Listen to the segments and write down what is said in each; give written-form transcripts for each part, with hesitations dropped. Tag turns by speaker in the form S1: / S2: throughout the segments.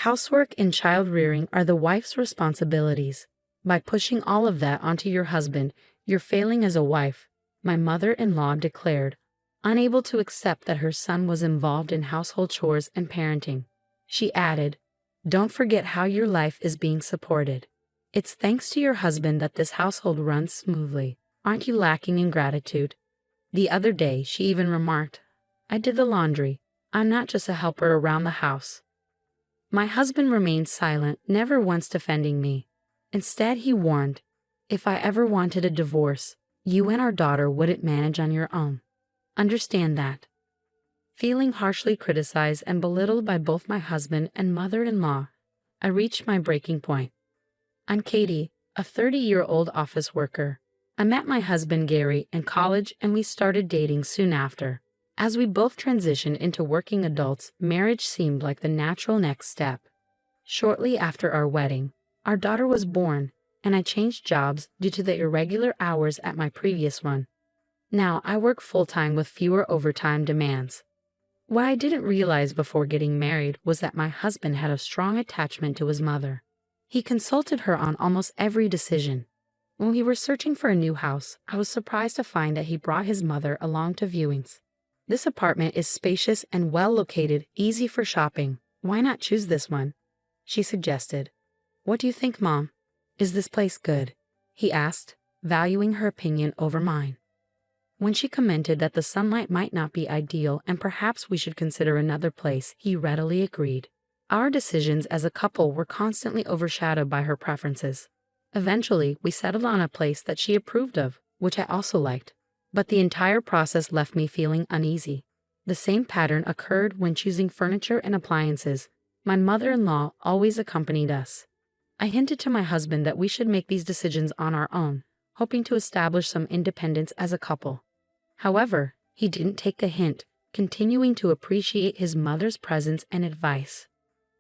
S1: Housework and child rearing are the wife's responsibilities. By pushing all of that onto your husband, you're failing as a wife, my mother-in-law declared, unable to accept that her son was involved in household chores and parenting. She added, "Don't forget how your life is being supported. It's thanks to your husband that this household runs smoothly. Aren't you lacking in gratitude?" The other day, she even remarked, "I did the laundry. I'm not just a helper around the house." My husband remained silent, never once defending me. Instead, he warned, "If I ever wanted a divorce, you and our daughter wouldn't manage on your own. Understand that." Feeling harshly criticized and belittled by both my husband and mother-in-law, I reached my breaking point. I'm Katie, a 30-year-old office worker. I met my husband Gary in college and we started dating soon after. As we both transitioned into working adults, marriage seemed like the natural next step. Shortly after our wedding, our daughter was born, and I changed jobs due to the irregular hours at my previous one. Now I work full-time with fewer overtime demands. What I didn't realize before getting married was that my husband had a strong attachment to his mother. He consulted her on almost every decision. When we were searching for a new house, I was surprised to find that he brought his mother along to viewings. "This apartment is spacious and well located, easy for shopping. Why not choose this one?" she suggested. "What do you think, Mom? Is this place good?" he asked, valuing her opinion over mine. When she commented that the sunlight might not be ideal and perhaps we should consider another place, he readily agreed. Our decisions as a couple were constantly overshadowed by her preferences. Eventually, we settled on a place that she approved of, which I also liked. But the entire process left me feeling uneasy. The same pattern occurred when choosing furniture and appliances. My mother-in-law always accompanied us. I hinted to my husband that we should make these decisions on our own, hoping to establish some independence as a couple. However, he didn't take the hint, continuing to appreciate his mother's presence and advice.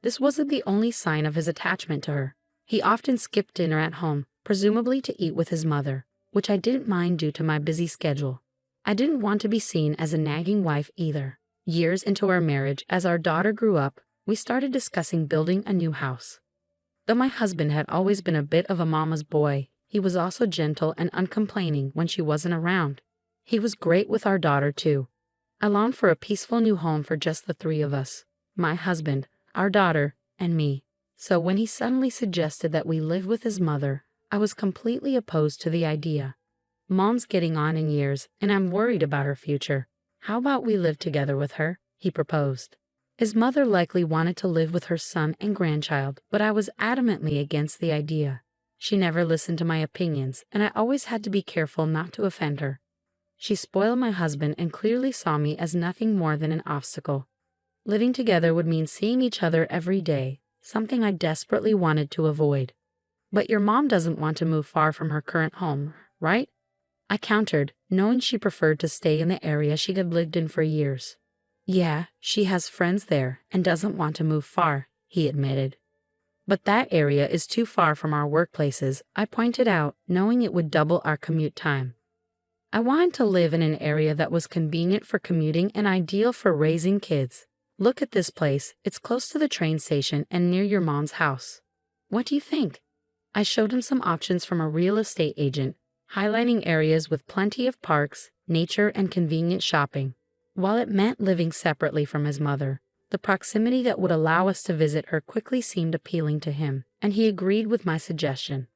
S1: This wasn't the only sign of his attachment to her. He often skipped dinner at home, presumably to eat with his mother, which I didn't mind due to my busy schedule. I didn't want to be seen as a nagging wife either. Years into our marriage, as our daughter grew up, we started discussing building a new house. Though my husband had always been a bit of a mama's boy, he was also gentle and uncomplaining when she wasn't around. He was great with our daughter, too. I longed for a peaceful new home for just the three of us, my husband, our daughter, and me. So when he suddenly suggested that we live with his mother, I was completely opposed to the idea. "Mom's getting on in years, and I'm worried about her future. How about we live together with her?" he proposed. His mother likely wanted to live with her son and grandchild, but I was adamantly against the idea. She never listened to my opinions, and I always had to be careful not to offend her. She spoiled my husband and clearly saw me as nothing more than an obstacle. Living together would mean seeing each other every day, something I desperately wanted to avoid. "But your mom doesn't want to move far from her current home, right?" I countered, knowing she preferred to stay in the area she had lived in for years. "Yeah, she has friends there and doesn't want to move far," he admitted. "But that area is too far from our workplaces," I pointed out, knowing it would double our commute time. I wanted to live in an area that was convenient for commuting and ideal for raising kids. "Look at this place, it's close to the train station and near your mom's house. What do you think?" I showed him some options from a real estate agent, highlighting areas with plenty of parks, nature, and convenient shopping. While it meant living separately from his mother, the proximity that would allow us to visit her quickly seemed appealing to him, and he agreed with my suggestion.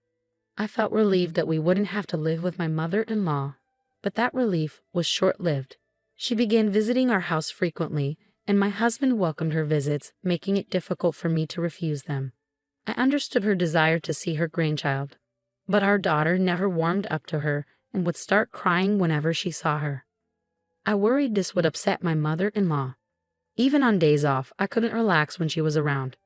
S1: I felt relieved that we wouldn't have to live with my mother-in-law, but that relief was short-lived. She began visiting our house frequently, and my husband welcomed her visits, making it difficult for me to refuse them. I understood her desire to see her grandchild, but our daughter never warmed up to her and would start crying whenever she saw her. I worried this would upset my mother-in-law. Even on days off, I couldn't relax when she was around.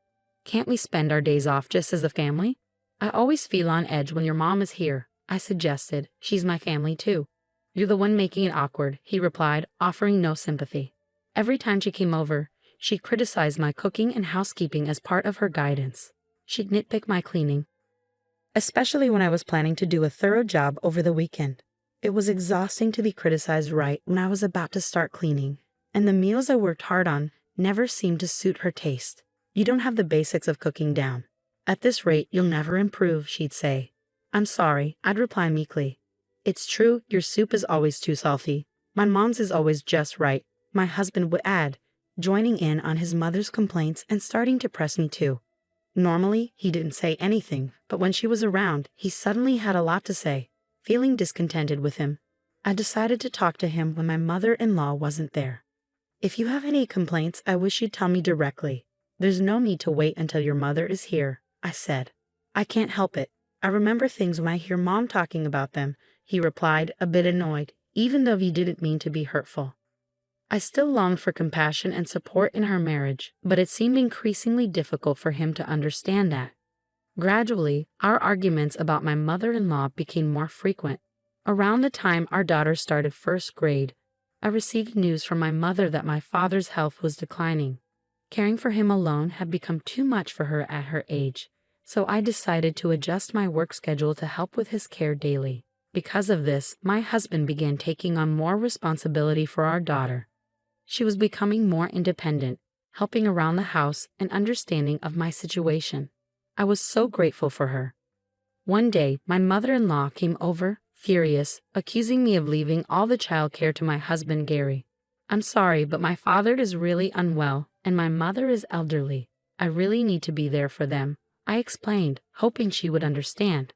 S1: "Can't we spend our days off just as a family?" "I always feel on edge when your mom is here," I suggested. "She's my family too." "You're the one making it awkward," he replied, offering no sympathy. Every time she came over, she criticized my cooking and housekeeping as part of her guidance. She'd nitpick my cleaning, especially when I was planning to do a thorough job over the weekend. It was exhausting to be criticized right when I was about to start cleaning, and the meals I worked hard on never seemed to suit her taste. You don't have the basics of cooking down. At this rate, you'll never improve, she'd say. I'm sorry, I'd reply meekly. It's true, your soup is always too salty. My mom's is always just right, my husband would add, joining in on his mother's complaints and starting to press me too. Normally, he didn't say anything, but when she was around, he suddenly had a lot to say. Feeling discontented with him, I decided to talk to him when my mother-in-law wasn't there. If you have any complaints, I wish you'd tell me directly. There's no need to wait until your mother is here, I said. I can't help it. I remember things when I hear Mom talking about them, he replied, a bit annoyed, even though he didn't mean to be hurtful. I still longed for compassion and support in her marriage, but it seemed increasingly difficult for him to understand that. Gradually, our arguments about my mother-in-law became more frequent. Around the time our daughter started first grade, I received news from my mother that my father's health was declining. Caring for him alone had become too much for her at her age, so I decided to adjust my work schedule to help with his care daily. Because of this, my husband began taking on more responsibility for our daughter. She was becoming more independent, helping around the house and understanding of my situation. I was so grateful for her. One day, my mother-in-law came over, furious, accusing me of leaving all the childcare to my husband Gary. I'm sorry, but my father is really unwell, and my mother is elderly. I really need to be there for them, I explained, hoping she would understand.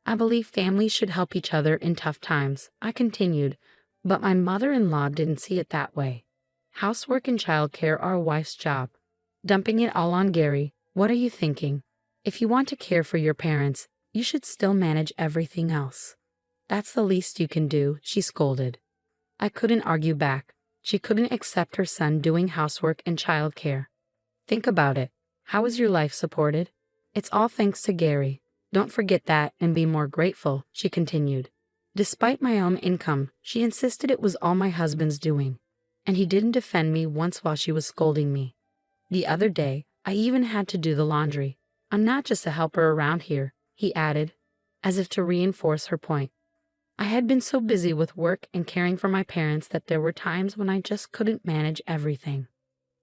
S1: I believe families should help each other in tough times, I continued, but my mother-in-law didn't see it that way. Housework and childcare are a wife's job. Dumping it all on Gary, what are you thinking? If you want to care for your parents, you should still manage everything else. That's the least you can do, she scolded. I couldn't argue back. She couldn't accept her son doing housework and childcare. Think about it. How is your life supported? It's all thanks to Gary. Don't forget that and be more grateful, she continued. Despite my own income, she insisted it was all my husband's doing. And he didn't defend me once while she was scolding me. The other day, I even had to do the laundry. I'm not just a helper around here, he added, as if to reinforce her point. I had been so busy with work and caring for my parents that there were times when I just couldn't manage everything.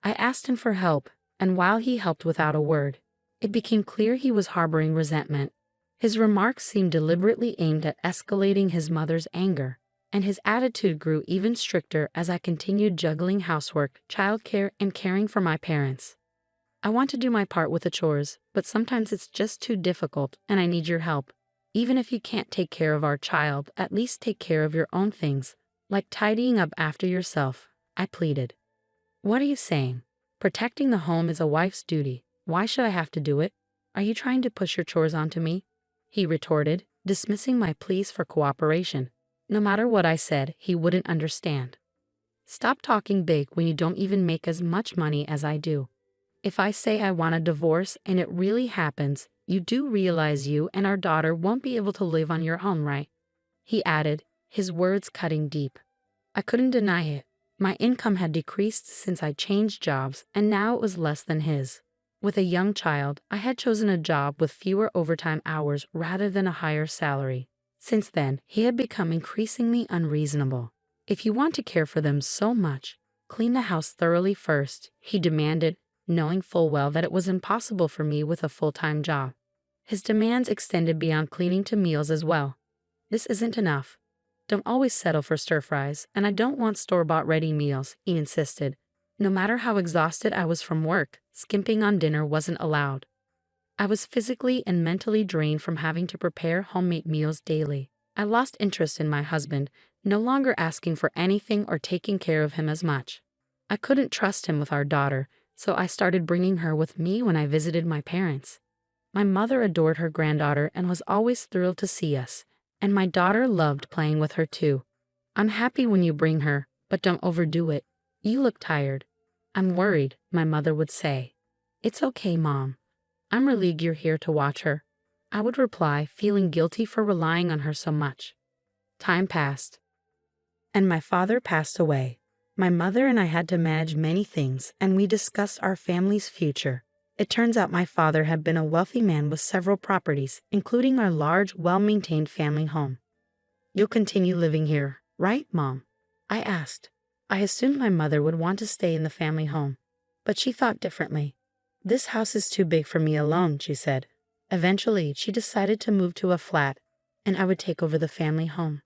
S1: I asked him for help, and while he helped without a word, it became clear he was harboring resentment. His remarks seemed deliberately aimed at escalating his mother's anger, and his attitude grew even stricter as I continued juggling housework, childcare, and caring for my parents. I want to do my part with the chores, but sometimes it's just too difficult, and I need your help. Even if you can't take care of our child, at least take care of your own things, like tidying up after yourself, I pleaded. What are you saying? Protecting the home is a wife's duty. Why should I have to do it? Are you trying to push your chores onto me? He retorted, dismissing my pleas for cooperation. No matter what I said, he wouldn't understand. Stop talking big when you don't even make as much money as I do. If I say I want a divorce and it really happens, you do realize you and our daughter won't be able to live on your own, right? He added, his words cutting deep. I couldn't deny it. My income had decreased since I changed jobs, and now it was less than his. With a young child, I had chosen a job with fewer overtime hours rather than a higher salary. Since then, he had become increasingly unreasonable. If you want to care for them so much, clean the house thoroughly first, he demanded, knowing full well that it was impossible for me with a full-time job. His demands extended beyond cleaning to meals as well. This isn't enough. Don't always settle for stir-fries, and I don't want store-bought ready meals, he insisted. No matter how exhausted I was from work, skimping on dinner wasn't allowed. I was physically and mentally drained from having to prepare homemade meals daily. I lost interest in my husband, no longer asking for anything or taking care of him as much. I couldn't trust him with our daughter, so I started bringing her with me when I visited my parents. My mother adored her granddaughter and was always thrilled to see us, and my daughter loved playing with her too. I'm happy when you bring her, but don't overdo it. You look tired. I'm worried, my mother would say. It's okay, Mom. I'm relieved you're here to watch her, I would reply, feeling guilty for relying on her so much. Time passed, and my father passed away. My mother and I had to manage many things, and we discussed our family's future. It turns out my father had been a wealthy man with several properties, including our large, well-maintained family home. You'll continue living here, right, Mom? I asked. I assumed my mother would want to stay in the family home, but she thought differently. "This house is too big for me alone," she said. Eventually, she decided to move to a flat, and I would take over the family home.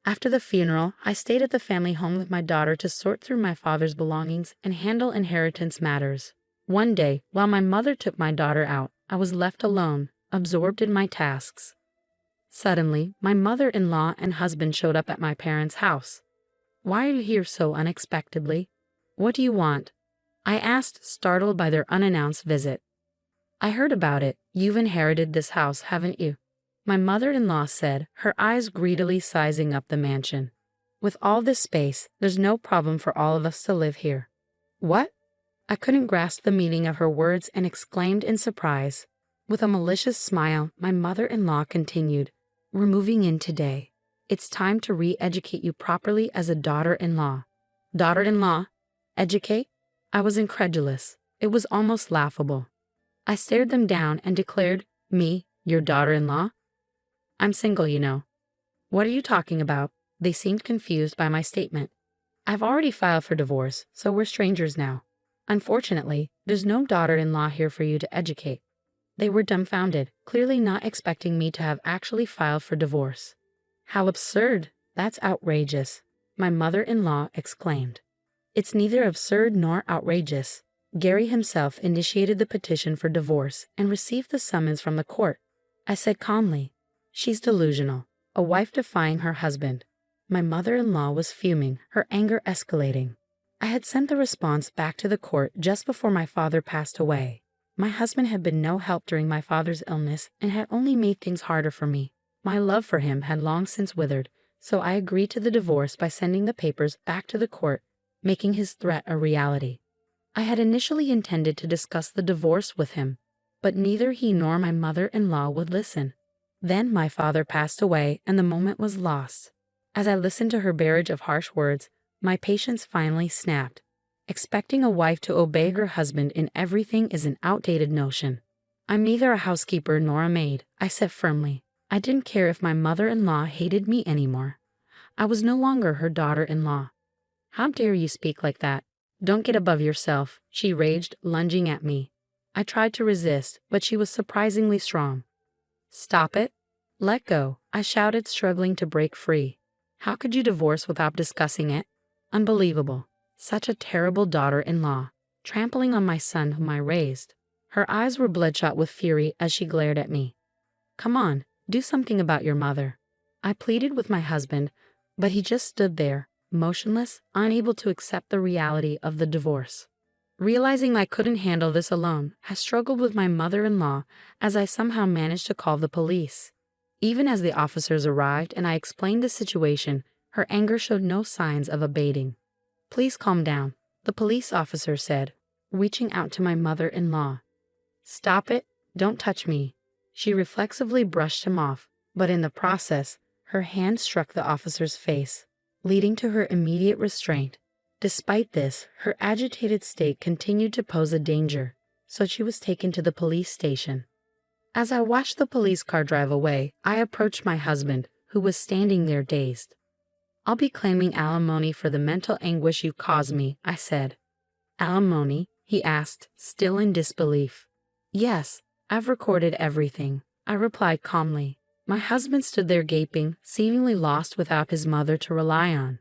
S1: After the funeral, I stayed at the family home with my daughter to sort through my father's belongings and handle inheritance matters. One day, while my mother took my daughter out, I was left alone, absorbed in my tasks. Suddenly, my mother-in-law and husband showed up at my parents' house. "Why are you here so unexpectedly? What do you want?" I asked, startled by their unannounced visit. "I heard about it. You've inherited this house, haven't you?" My mother-in-law said, her eyes greedily sizing up the mansion. "With all this space, there's no problem for all of us to live here." "What?" I couldn't grasp the meaning of her words and exclaimed in surprise. With a malicious smile, my mother-in-law continued, "We're moving in today. It's time to re-educate you properly as a daughter-in-law." "Daughter-in-law? Educate?" I was incredulous. It was almost laughable. I stared them down and declared, "Me, your daughter-in-law? I'm single, you know." "What are you talking about?" They seemed confused by my statement. "I've already filed for divorce, so we're strangers now. Unfortunately, there's no daughter-in-law here for you to educate." They were dumbfounded, clearly not expecting me to have actually filed for divorce. "How absurd! That's outrageous," my mother-in-law exclaimed. "It's neither absurd nor outrageous. Gary himself initiated the petition for divorce and received the summons from the court," I said calmly. "She's delusional, a wife defying her husband." My mother-in-law was fuming, her anger escalating. I had sent the response back to the court just before my father passed away. My husband had been no help during my father's illness and had only made things harder for me. My love for him had long since withered, so I agreed to the divorce by sending the papers back to the court, making his threat a reality. I had initially intended to discuss the divorce with him, but neither he nor my mother-in-law would listen. Then my father passed away and the moment was lost. As I listened to her barrage of harsh words, my patience finally snapped. Expecting a wife to obey her husband in everything is an outdated notion. "I'm neither a housekeeper nor a maid," I said firmly. I didn't care if my mother-in-law hated me anymore. I was no longer her daughter-in-law. "How dare you speak like that? Don't get above yourself," she raged, lunging at me. I tried to resist, but she was surprisingly strong. "Stop it. Let go," I shouted, struggling to break free. "How could you divorce without discussing it? Unbelievable. Such a terrible daughter-in-law, trampling on my son whom I raised." Her eyes were bloodshot with fury as she glared at me. "Come on, do something about your mother." I pleaded with my husband, but he just stood there, motionless, unable to accept the reality of the divorce. Realizing I couldn't handle this alone, I struggled with my mother-in-law as I somehow managed to call the police. Even as the officers arrived and I explained the situation, her anger showed no signs of abating. "Please calm down," the police officer said, reaching out to my mother-in-law. "Stop it, don't touch me." She reflexively brushed him off, but in the process, her hand struck the officer's face, leading to her immediate restraint. Despite this, her agitated state continued to pose a danger, so she was taken to the police station. As I watched the police car drive away, I approached my husband, who was standing there dazed. "I'll be claiming alimony for the mental anguish you caused me," I said. "Alimony?" he asked, still in disbelief. "Yes, I've recorded everything," I replied calmly. My husband stood there gaping, seemingly lost without his mother to rely on.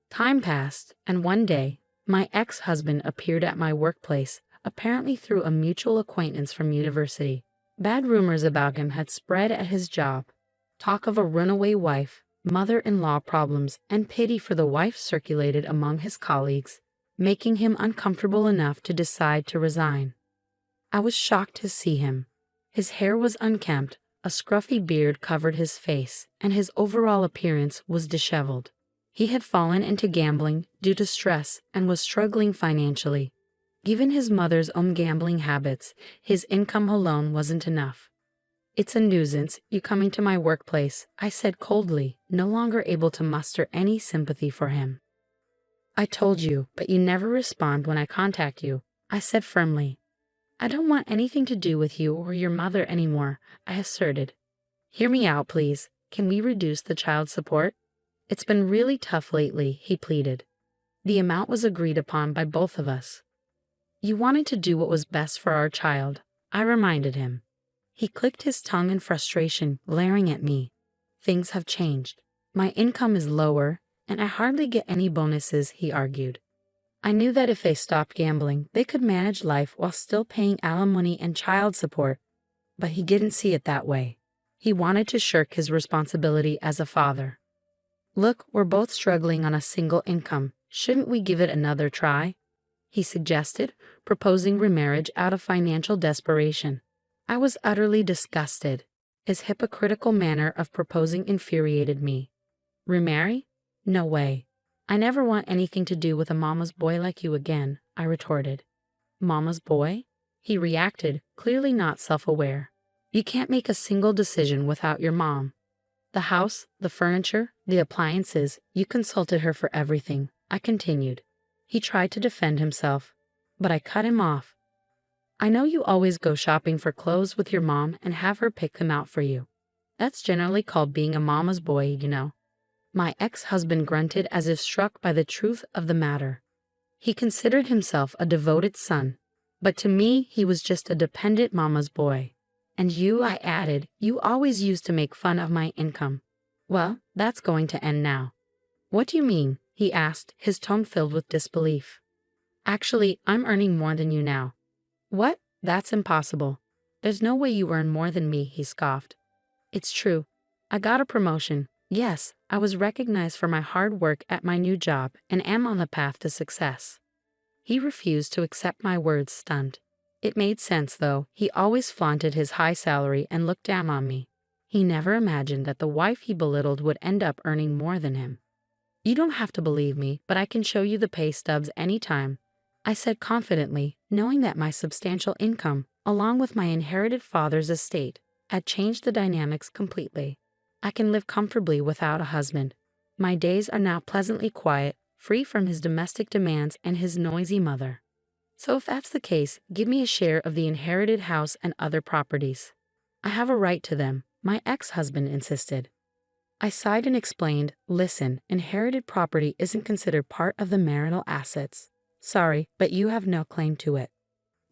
S1: Time passed, and one day, my ex-husband appeared at my workplace, apparently through a mutual acquaintance from university. Bad rumors about him had spread at his job. Talk of a runaway wife, mother-in-law problems, and pity for the wife circulated among his colleagues, making him uncomfortable enough to decide to resign. I was shocked to see him. His hair was unkempt, a scruffy beard covered his face, and his overall appearance was disheveled. He had fallen into gambling due to stress and was struggling financially. Given his mother's own gambling habits, his income alone wasn't enough. "It's a nuisance, you coming to my workplace," I said coldly, no longer able to muster any sympathy for him. "I told you, but you never respond when I contact you," I said firmly. "I don't want anything to do with you or your mother anymore," I asserted. "Hear me out, please. Can we reduce the child support? It's been really tough lately," he pleaded. The amount was agreed upon by both of us. You wanted to do what was best for our child, I reminded him. He clicked his tongue in frustration, glaring at me. Things have changed. My income is lower, and I hardly get any bonuses, he argued. I knew that if they stopped gambling, they could manage life while still paying alimony and child support, but he didn't see it that way. He wanted to shirk his responsibility as a father. Look, we're both struggling on a single income. Shouldn't we give it another try? He suggested, proposing remarriage out of financial desperation. I was utterly disgusted. His hypocritical manner of proposing infuriated me. Remarry? No way. I never want anything to do with a mama's boy like you again, I retorted. Mama's boy? He reacted, clearly not self-aware. You can't make a single decision without your mom. The house, the furniture, the appliances, you consulted her for everything, I continued. He tried to defend himself, but I cut him off. I know you always go shopping for clothes with your mom and have her pick them out for you. That's generally called being a mama's boy, you know. My ex-husband grunted as if struck by the truth of the matter. He considered himself a devoted son, but to me he was just a dependent mama's boy. And you, I added, you always used to make fun of my income. Well, that's going to end now. What do you mean? He asked, his tone filled with disbelief. Actually, I'm earning more than you now. What? That's impossible. There's no way you earn more than me, he scoffed. It's true. I got a promotion. Yes, I was recognized for my hard work at my new job and am on the path to success. He refused to accept my words, stunned. It made sense, though. He always flaunted his high salary and looked down on me. He never imagined that the wife he belittled would end up earning more than him. You don't have to believe me, but I can show you the pay stubs anytime, I said confidently, knowing that my substantial income, along with my inherited father's estate, had changed the dynamics completely. I can live comfortably without a husband. My days are now pleasantly quiet, free from his domestic demands and his noisy mother. So if that's the case, give me a share of the inherited house and other properties. I have a right to them, my ex-husband insisted. I sighed and explained, listen, inherited property isn't considered part of the marital assets. Sorry, but you have no claim to it.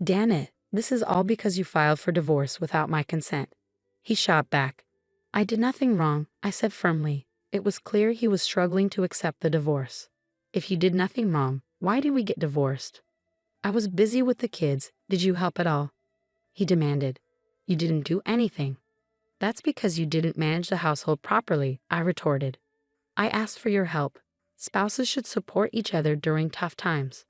S1: Damn it, this is all because you filed for divorce without my consent. He shot back. I did nothing wrong, I said firmly. It was clear he was struggling to accept the divorce. If you did nothing wrong, why did we get divorced? I was busy with the kids. Did you help at all? He demanded. You didn't do anything. That's because you didn't manage the household properly, I retorted. I asked for your help. Spouses should support each other during tough times.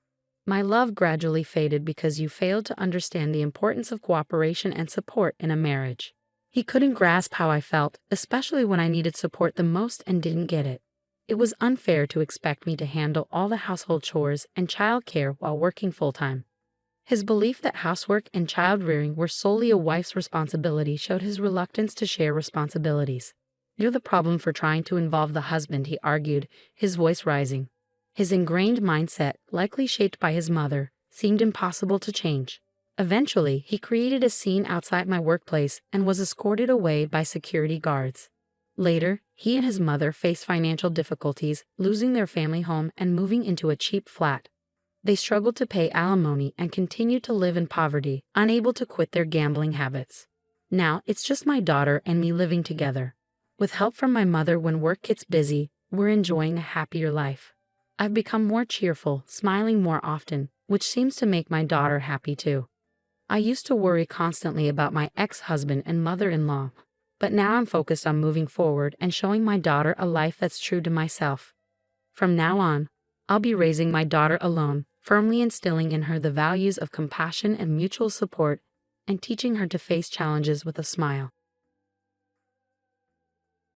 S1: My love gradually faded because you failed to understand the importance of cooperation and support in a marriage. He couldn't grasp how I felt, especially when I needed support the most and didn't get it. It was unfair to expect me to handle all the household chores and child care while working full-time. His belief that housework and child-rearing were solely a wife's responsibility showed his reluctance to share responsibilities. You're the problem for trying to involve the husband, he argued, his voice rising. His ingrained mindset, likely shaped by his mother, seemed impossible to change. Eventually, he created a scene outside my workplace and was escorted away by security guards. Later, he and his mother faced financial difficulties, losing their family home and moving into a cheap flat. They struggled to pay alimony and continued to live in poverty, unable to quit their gambling habits. Now, it's just my daughter and me living together. With help from my mother when work gets busy, we're enjoying a happier life. I've become more cheerful, smiling more often, which seems to make my daughter happy too. I used to worry constantly about my ex-husband and mother-in-law, but now I'm focused on moving forward and showing my daughter a life that's true to myself. From now on, I'll be raising my daughter alone, firmly instilling in her the values of compassion and mutual support, and teaching her to face challenges with a smile.